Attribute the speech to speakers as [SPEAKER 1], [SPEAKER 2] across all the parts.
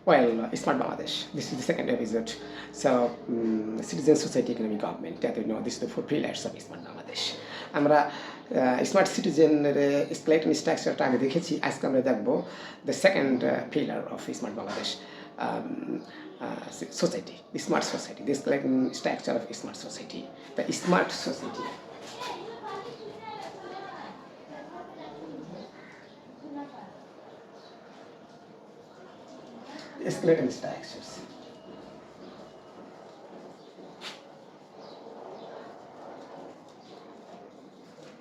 [SPEAKER 1] Well, Smart Bangladesh. This is the second episode. So, citizen society, economic government. This is the four pillars of Smart Bangladesh. আমরা smart সিটিজেনের skeleton স্ট্রাকচারটা আগে দেখেছি। আজকে আমরা দেখব the second pillar of smart Bangladesh society, smart society, the skeleton structure of smart society, the smart society. Skeleton structures.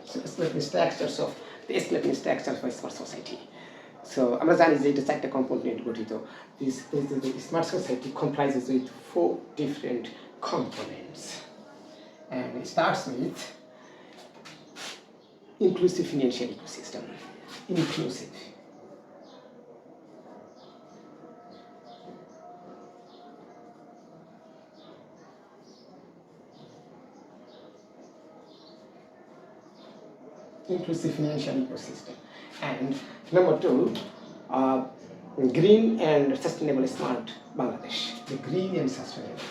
[SPEAKER 1] So skeleton structures of the skeleton structure of a smart society. So আমরা জানি যে এটা চারটা component গঠিত। This smart society comprises with 4 different components, and it starts with inclusive financial ecosystem. Inclusive. Inclusive financial ecosystem. And number 2, green and sustainable smart Bangladesh. The green and sustainable.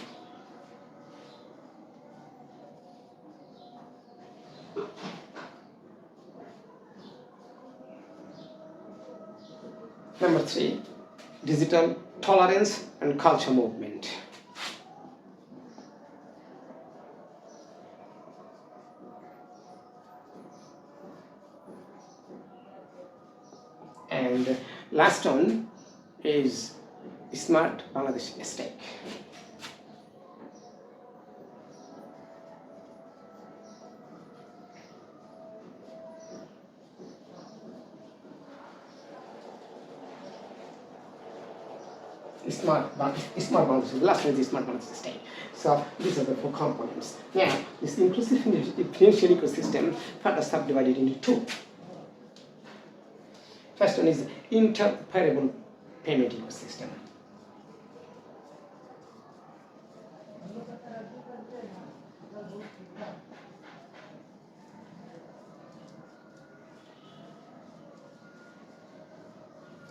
[SPEAKER 1] Number 3, digital tolerance and culture movement. And last one is Smart Bangladesh Stake. Smart Bangladesh. The last one is Smart Bangladesh Stake. So these are the 4 components. Now, this inclusive financial ecosystem further subdivided into 2. First one is interoperable payment ecosystem.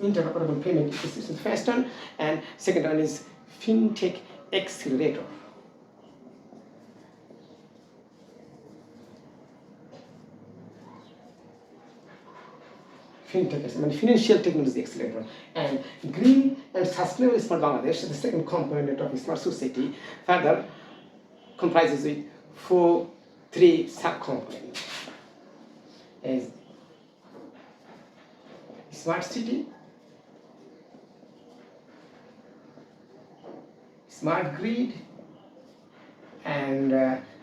[SPEAKER 1] Interoperable payment ecosystem, first one, and second one is fintech accelerator. Fintech, financial technology accelerator. And green and sustainable smart Bangladesh, the second component of smart society, further comprises with 3 sub-components. As smart city, smart grid, and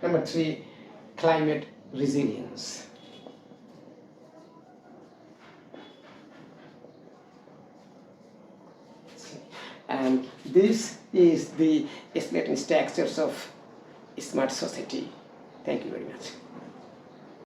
[SPEAKER 1] number 3, climate resilience. And this is the skeleton structures of smart society. Thank you very much.